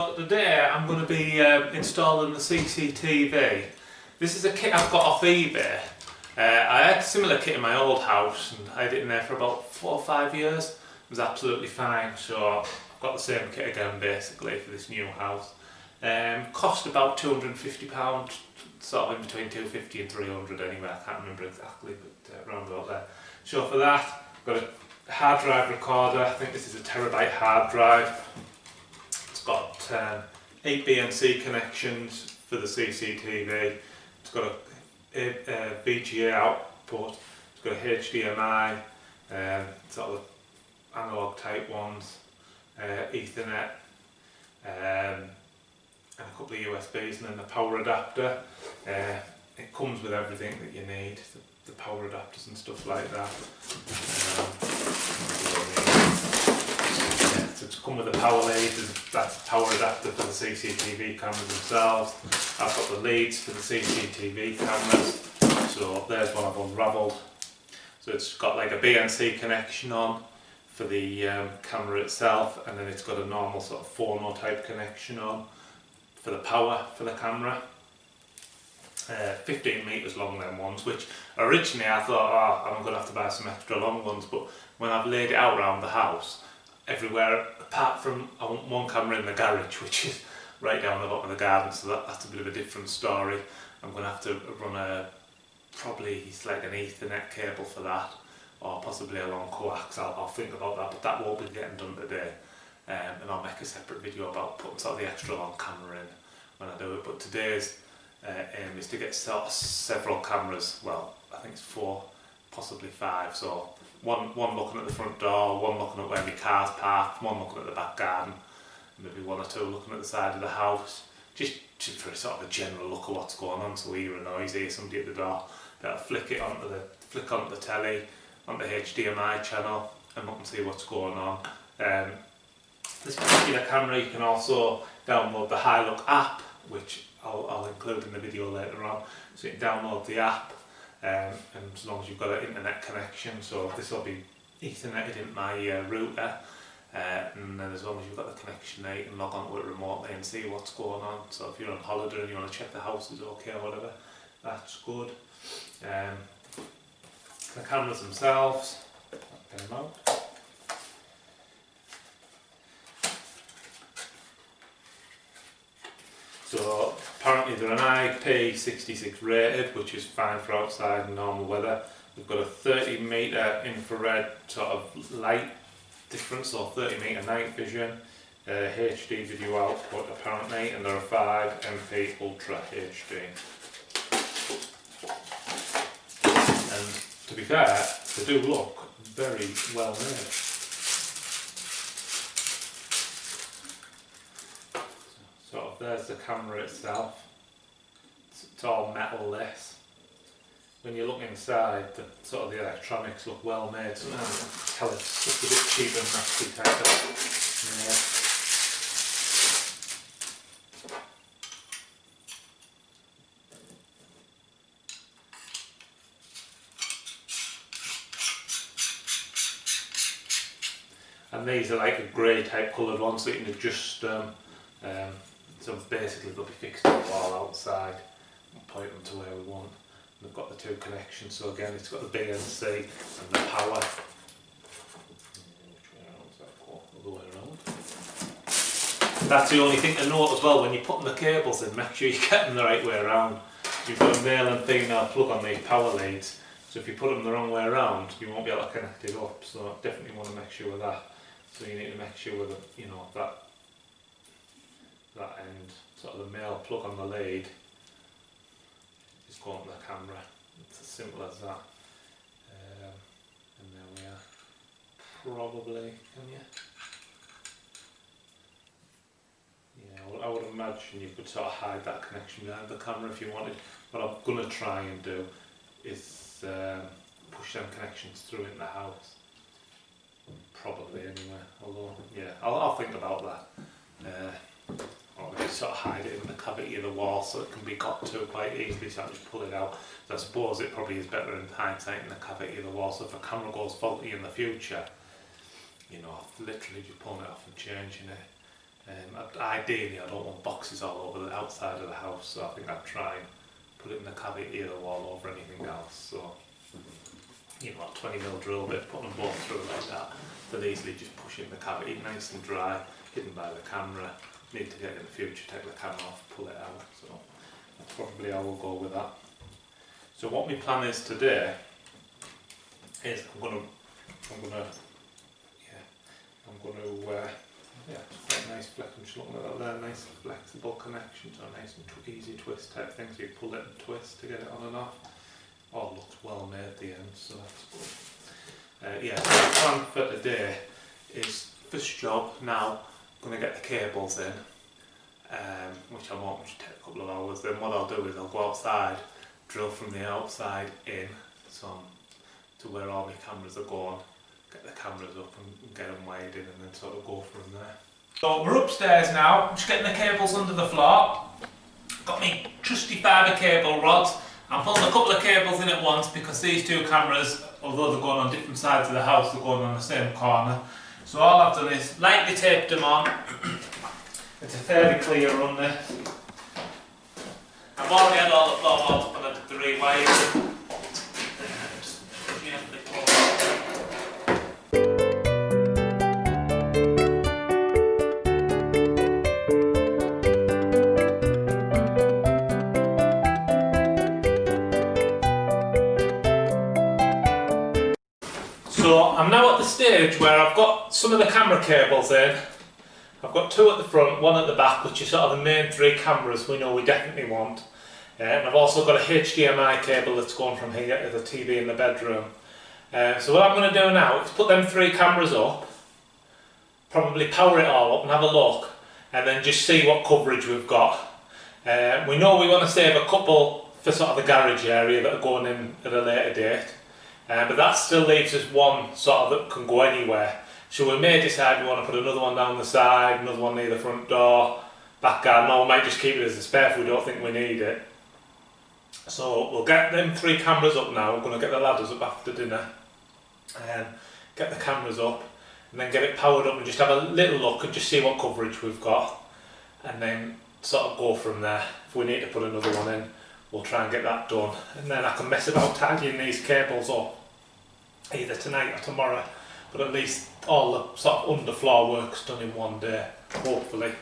Today I'm going to be installing the CCTV. This is a kit I've got off eBay. I had a similar kit in my old house and I had it in there for about 4 or 5 years. It was absolutely fine, so I've got the same kit again basically for this new house. Cost about £250, sort of in between 250 and 300 anyway, I can't remember exactly, but around about there. So for that, I've got a hard drive recorder. I think this is a terabyte hard drive. It's got 8 BNC connections for the CCTV. It's got a VGA output. It's got a HDMI, sort of analog type ones, Ethernet, and a couple of USBs, and then the power adapter. It comes with everything that you need, the power adapters and stuff like that. So to come with the power lead, that's the power adapter for the CCTV cameras themselves. I've got the leads for the CCTV cameras, so there's one I've unravelled. So it's got like a BNC connection on for the camera itself, and then it's got a normal sort of phono type connection on for the power for the camera. 15 metres long them ones, which originally I thought, oh, I'm going to have to buy some extra long ones, but when I've laid it out around the house, everywhere apart from I want one camera in the garage, which is right down the bottom of the garden, so that's a bit of a different story. I'm going to have to run probably it's like an Ethernet cable for that, or possibly a long coax. I'll think about that, but that won't be getting done today. And I'll make a separate video about putting sort of the extra long camera in when I do it. But today's aim is to get sort of several cameras. Well, I think it's 4, possibly 5. So one looking at the front door, one looking at where my car's parked, one looking at the back garden, maybe 1 or 2 looking at the side of the house. Just for a sort of a general look at what's going on. So we hear a noise, hear somebody at the door, better flick onto the telly, onto the HDMI channel, and look and see what's going on. This particular camera, you can also download the HiLook app, which I'll include in the video later on. So you can download the app, and as long as you've got an internet connection, so this will be Etherneted in my router, and then as long as you've got the connection there, you can log onto it remotely and see what's going on. So if you're on holiday and you want to check the house is okay or whatever, that's good. The cameras themselves, get them out. So apparently they're an IP66 rated, which is fine for outside and normal weather. They've got a 30 metre infrared sort of light difference, so 30 metre night vision, HD video output apparently, and they're a 5 MP Ultra HD. And to be fair, they do look very well made. Sort of, there's the camera itself. It's all metal this. When you look inside, the sort of the electronics look well made. Sometimes I can tell it's just a bit cheap and nasty type of. And these are like a grey type coloured ones, so you can adjust them. So basically they'll be fixed to the wall outside and point them to where we want. And they've got the 2 connections, so again it's got the BNC and the power. Which way around does that go? Other way around. That's the only thing to note as well when you're putting the cables in, make sure you get them the right way around. You've got a male and female plug on these power leads, so if you put them the wrong way around you won't be able to connect it up, so definitely want to make sure with that. So you need to make sure with the, that end, sort of the male plug on the lead is going to the camera. It's as simple as that. And there we are. Probably, can you? Yeah, I would imagine you could sort of hide that connection behind the camera if you wanted. What I'm going to try and do is push them connections through in the house. Probably anyway, although yeah, I'll think about that. Or maybe sort of hide it in the cavity of the wall so it can be got to quite easily, so I just pull it out. So I suppose it probably is better in hindsight in the cavity of the wall, so if a camera goes faulty in the future, literally just pulling it off and changing it. Ideally I don't want boxes all over the outside of the house, so I think I'd try and put it in the cavity of the wall over anything else. So, you know, a 20mm drill bit, putting them both through like that, they'll easily just push in the cavity, nice and dry, hidden by the camera. Need to get in the future, take the camera off, pull it out. So that's probably how we'll go with that. So what my plan is today is I'm gonna just quite nice flexible, just looking at that there, nice flexible connection, so nice and easy twist type thing, so you pull it and twist to get it on and off. All looks well made at the end, so that's good. So the plan for today is, first job now, I'm going to get the cables in, which I won't take a couple of hours. Then what I'll do is I'll go outside, drill from the outside in, to where all my cameras are going, get the cameras up and get them weighed in, and then sort of go from there. So we're upstairs now, I'm just getting the cables under the floor. Got my trusty fibre cable rods. I'm pulling a couple of cables in at once because these two cameras, although they're going on different sides of the house, they're going on the same corner. So all I've done is lightly taped them on. It's a fairly clear run this. I've already had all the floor bolts up and I did the rewiring. So I'm now at the stage where I've got some of the camera cables in. I've got two at the front, one at the back, which is sort of the main three cameras we know we definitely want. And I've also got a HDMI cable that's going from here to the TV in the bedroom. So what I'm going to do now is put them three cameras up, probably power it all up and have a look, and then just see what coverage we've got. We know we want to save a couple for sort of the garage area that are going in at a later date. But that still leaves us one sort of that can go anywhere. So we may decide we want to put another one down the side, another one near the front door, back garden, or we might just keep it as a spare if we don't think we need it. So we'll get them three cameras up now. We're going to get the ladders up after dinner, get the cameras up, and then get it powered up and just have a little look and just see what coverage we've got, and then sort of go from there. If we need to put another one in, we'll try and get that done, and then I can mess about tidying these cables up either tonight or tomorrow, but at least all the sort of underfloor work's done in one day, hopefully.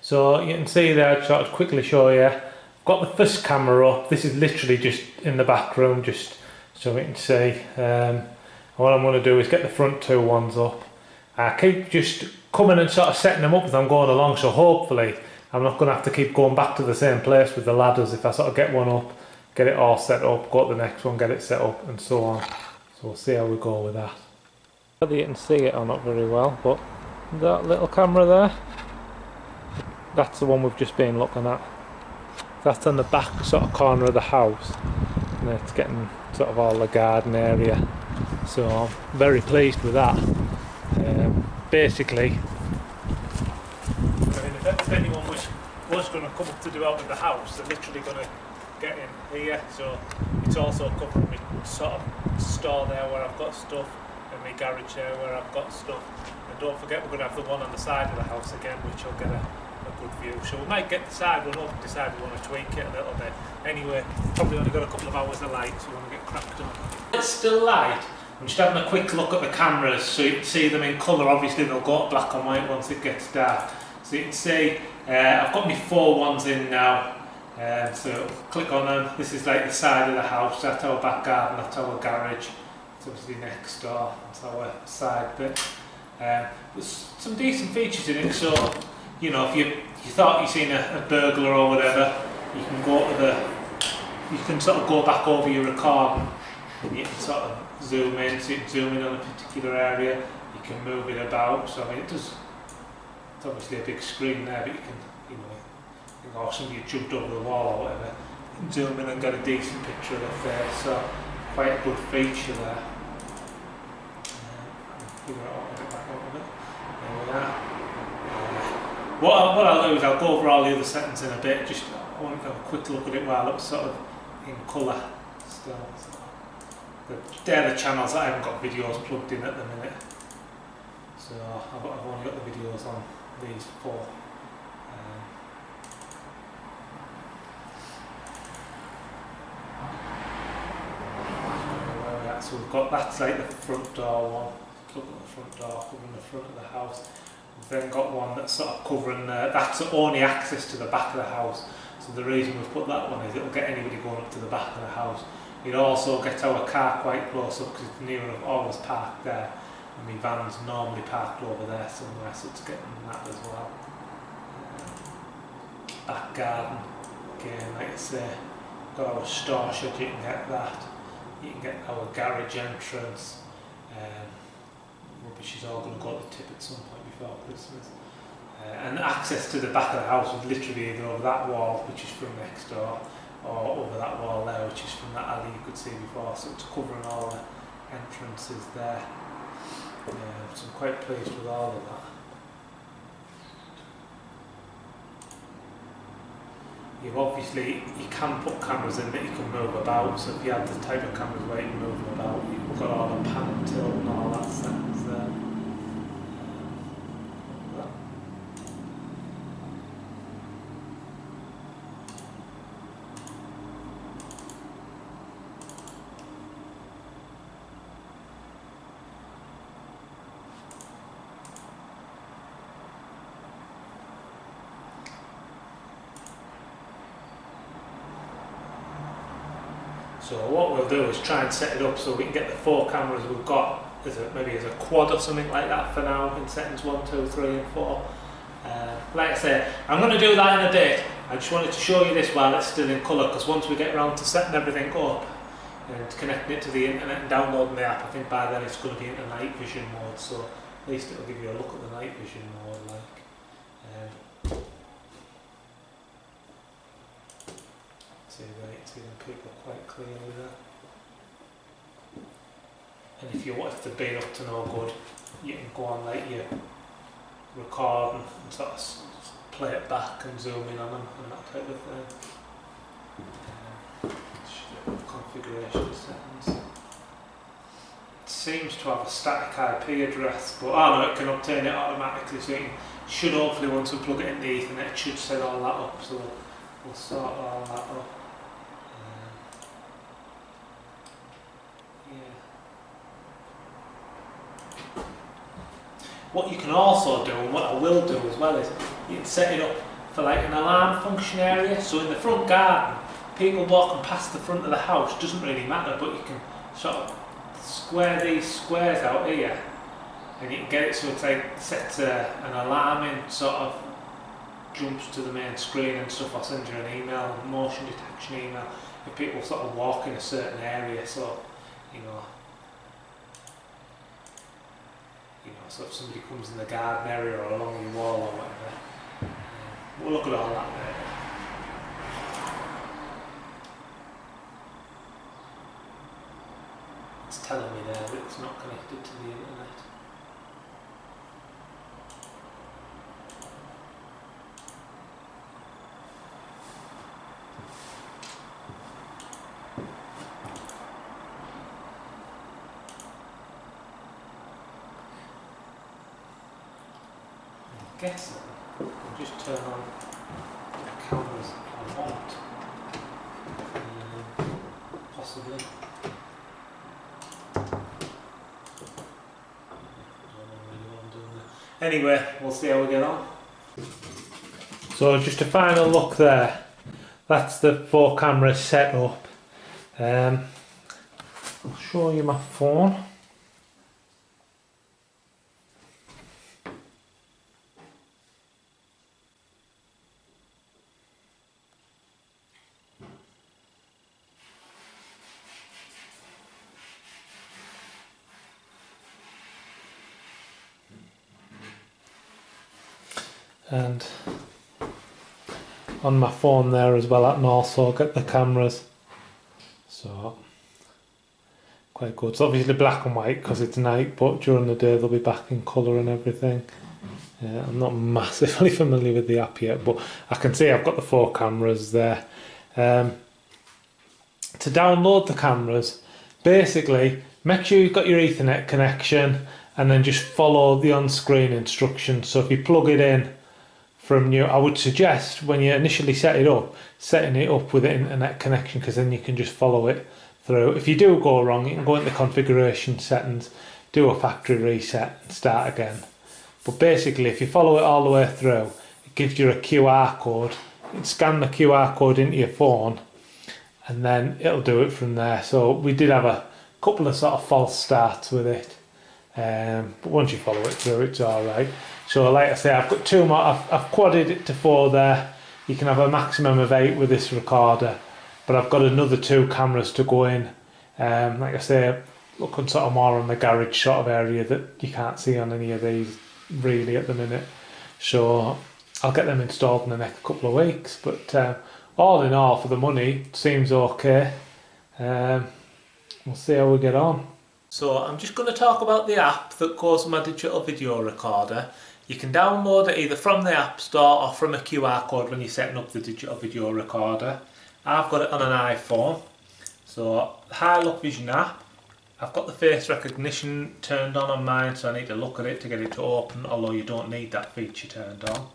So you can see there, I'll sort of quickly show you, I've got the first camera up. This is literally just in the back room, just so we can see. What I'm going to do is get the front two ones up. I keep just coming and sort of setting them up as I'm going along, so hopefully I'm not going to have to keep going back to the same place with the ladders. If I sort of get one up, get it all set up, go to the next one, get it set up, and so on. So we'll see how we go with that. Whether you can see it or not very well, but that little camera there, that's the one we've just been looking at. That's on the back sort of corner of the house, and it's getting sort of all the garden area. So I'm very pleased with that. Basically, if anyone was going to come up to do out with the house, they're literally going to get in here. So it's also covering me sort of store there where I've got stuff, and my garage there where I've got stuff. And don't forget, we're going to have the one on the side of the house again, which will get a good view. So we might get the side one up and decide we want to tweak it a little bit. Anyway, probably only got a couple of hours of light, so we want to get cracked on. It's still light. I'm just having a quick look at the cameras so you can see them in colour. Obviously they'll go to black and white once it gets dark. So you can see I've got my 4 ones in now. So click on them. This is like the side of the house. That's our back garden, that's our garage. It's obviously next door, that's our side bit. There's some decent features in it, so you know, if you thought you'd seen a burglar or whatever, you can go to you can sort of go back over your recording and you can sort of zoom in, so you can zoom in on a particular area, you can move it about. So I mean, it's obviously a big screen there, but you can, you know, or somebody jumped over the wall or whatever, you can zoom in and get a decent picture of the face. So quite a good feature there. Figure out how to get back out of it. There we are. What I'll do is I'll go over all the other settings in a bit. Just I want to have a quick look at it while it's sort of in colour still. They're the channels that I haven't got videos plugged in at the minute. So I've only got the videos on these 4. So we've got, that's like the front door one, look at the front door, covering the front of the house. We've then got one that's sort of covering, that's only access to the back of the house. So the reason we've put that one is it'll get anybody going up to the back of the house. It also gets our car quite close up because it's near enough always parked there. And my van's normally parked over there somewhere, so it's getting that as well. Back garden, again, like I say, got our store shed, you can get that. You can get our garage entrance. Rubbish is all going to go to the tip at some point before Christmas. And access to the back of the house would literally be either over that wall, which is from next door, or over that wall there, which is from that alley you could see before. So it's covering all the entrances there. So I'm quite pleased with all of that. You can put cameras in that you can move about, so if you have the type of cameras where you can move them about, you've got all the pan and tilt and all that settings there. So what we'll do is try and set it up so we can get the 4 cameras we've got maybe as a quad or something like that for now in settings 1, 2, 3 and 4. Like I say, I'm going to do that in a bit. I just wanted to show you this while it's still in colour, because once we get around to setting everything up and connecting it to the internet and downloading the app, I think by then it's going to be into night vision mode, so at least it'll give you a look at the night vision mode. See them people quite clearly there. And if the being up to no good, you can go on like your record and sort of play it back and zoom in on them and that type of thing. Configuration settings. It seems to have a static IP address, but no, it can obtain it automatically, so it should hopefully, once we plug it in the Ethernet, it should set all that up, so we'll sort all that up. What you can also do, and what I will do as well, is you can set it up for like an alarm function area. So in the front garden, people walking past the front of the house, doesn't really matter, but you can sort of square these squares out here and you can get it so it's like sets an alarm in, sort of jumps to the main screen and stuff, or send you an email, a motion detection email, if people sort of walk in a certain area. So, so if somebody comes in the garden area or along your wall or whatever, we'll look at all that later. It's telling me there that it's not connected to the internet. Guessing I'll just turn on the cameras I want, possibly. Anyway, we'll see how we get on. So just a final look there. That's the 4 cameras set up. I'll show you my phone. And on my phone there as well, I can also get the cameras, so quite good. It's obviously black and white because it's night, but during the day they'll be back in colour and everything. I'm not massively familiar with the app yet, but I can see I've got the 4 cameras there. To download the cameras, basically make sure you've got your Ethernet connection, and then just follow the on-screen instructions. So if you plug it in from your, I would suggest when you initially set it up, setting it up with an internet connection, because then you can just follow it through. If you do go wrong, you can go into configuration settings, do a factory reset and start again. But basically, if you follow it all the way through, it gives you a QR code. You can scan the QR code into your phone and then it'll do it from there. So we did have a couple of sort of false starts with it. But once you follow it through, it's alright. So like I say, I've got 2 more. I've quadded it to 4 there. You can have a maximum of 8 with this recorder. But I've got another 2 cameras to go in. Like I say, looking sort of more on the garage sort of area that you can't see on any of these really at the minute. So I'll get them installed in the next couple of weeks. But all in all, for the money, it seems okay. We'll see how we get on. So I'm just going to talk about the app that goes with my digital video recorder. You can download it either from the App Store or from a QR code when you're setting up the digital video recorder. I've got it on an iPhone. So the HiLook Hikvision app, I've got the face recognition turned on mine, so I need to look at it to get it to open, although you don't need that feature turned on.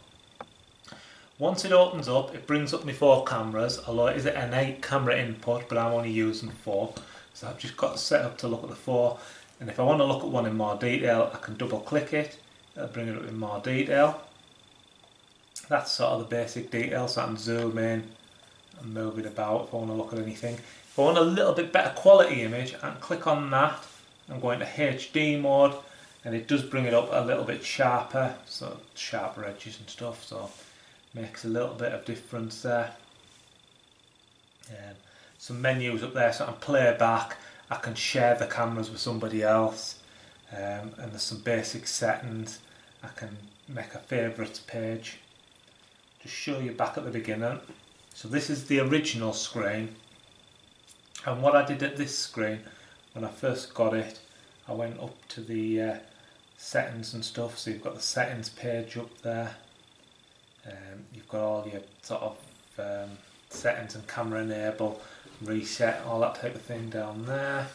Once it opens up, it brings up my 4 cameras, although it is an 8 camera input, but I'm only using 4. So I've just got to set up to look at the 4, and if I want to look at one in more detail, I can double click it, it'll bring it up in more detail. That's sort of the basic details, so I can zoom in and move it about if I want to look at anything. If I want a little bit better quality image, I can click on that and go into HD mode, and it does bring it up a little bit sharper, so sharper edges and stuff, so makes a little bit of difference there. Some menus up there, so I can play back, I can share the cameras with somebody else, and there's some basic settings. I can make a favourites page. Just show you back at the beginning. So this is the original screen, and what I did at this screen when I first got it, I went up to the settings and stuff, so you've got the settings page up there. You've got all your sort of settings and camera enable, reset, all that type of thing down there.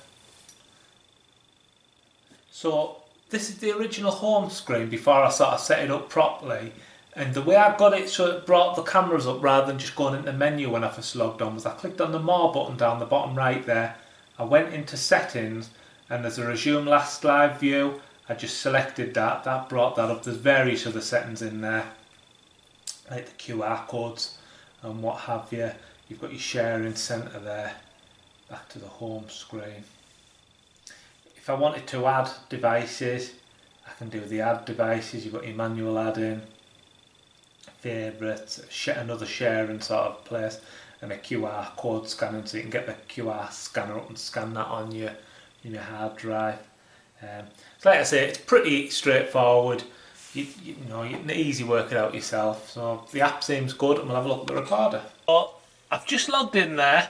So this is the original home screen before I sort of set it up properly, and the way I got it so it brought the cameras up rather than just going into the menu when I first logged on was I clicked on the more button down the bottom right there, I went into settings, and there's a resume last live view. I just selected that, that brought that up. There's various other settings in there, like the QR codes and what have you. You've got your sharing centre there, back to the home screen. If I wanted to add devices, I can do the add devices. You've got your manual add-in, favourites, another sharing sort of place, and a QR code scanning, so you can get the QR scanner up and scan that on your hard drive. So like I say, it's pretty straightforward. You know, you can easily work it out yourself. So the app seems good, and we'll have a look at the recorder. So I've just logged in there.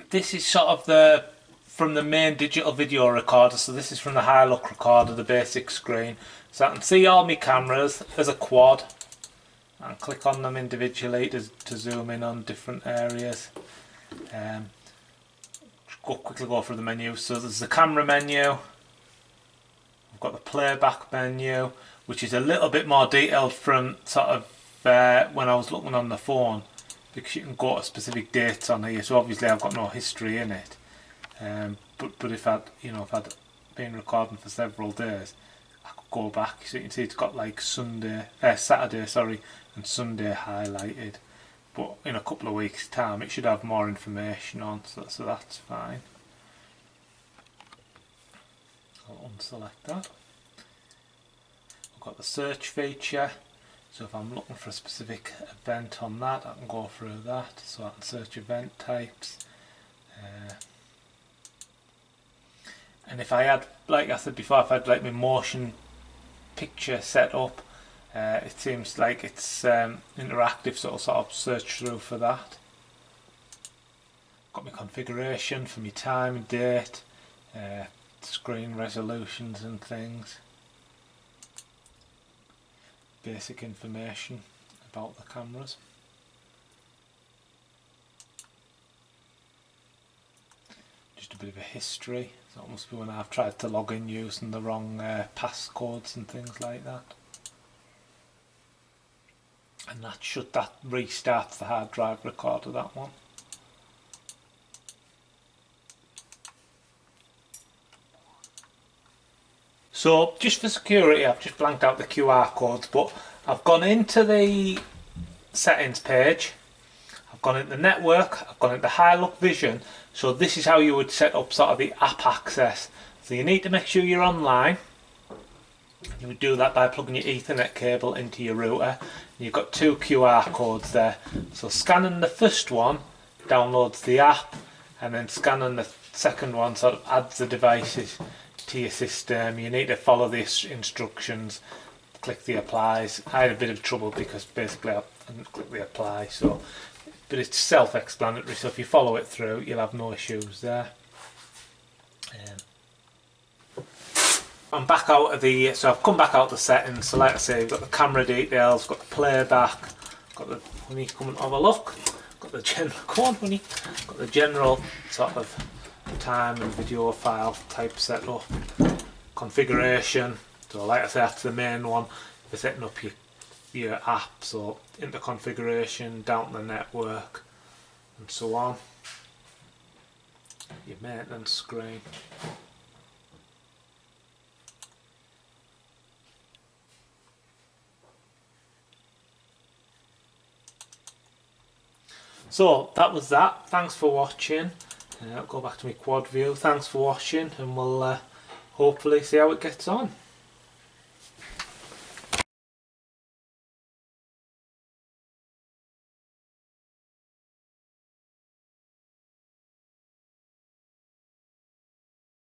This is sort of from the main digital video recorder. So this is from the HiLook recorder, the basic screen. So I can see all my cameras. There's a quad. I can click on them individually to zoom in on different areas. Quickly go through the menu. So there's the camera menu. I've got the playback menu, which is a little bit more detailed from sort of when I was looking on the phone, because you can go to specific dates on here. So obviously I've got no history in it, but if I'd been recording for several days, I could go back. So you can see it's got like Saturday, and Sunday highlighted. But in a couple of weeks' time, it should have more information on, so that's fine. I'll unselect that. I've got the search feature, so if I'm looking for a specific event on that, I can go through that. So I can search event types. And if I had, like I said before, if I had like my motion picture set up, it seems like it's interactive, so I'll sort of search through for that. Got my configuration for my time and date, screen resolutions and things, basic information about the cameras. Just a bit of a history. So it must be when I've tried to log in using the wrong passcodes and things like that. And that restarts the hard drive recorder, that one. So just for security, I've just blanked out the QR codes, but I've gone into the settings page, I've gone into network, I've gone into HiLook Hikvision. So this is how you would set up sort of the app access. So you need to make sure you're online. You would do that by plugging your Ethernet cable into your router. You've got 2 QR codes there. So scanning the first one downloads the app, and then scanning the second one sort of adds the devices to your system. You need to follow the instructions, click the applies. I had a bit of trouble because basically I didn't click the apply, but it's self-explanatory, so if you follow it through you'll have no issues there. I'm back out of so I've come back out of the settings. So like I say, we've got the camera details, got the playback, got the honey, come and have a look, got the general, come on honey, got the general sort of time and video file type setup, configuration. So like I say, that's the main one for setting up your app. So into configuration, down to the network and so on. Your maintenance screen. So that was that. Thanks for watching. I'll go back to my quad view. Thanks for watching, and we'll hopefully see how it gets on.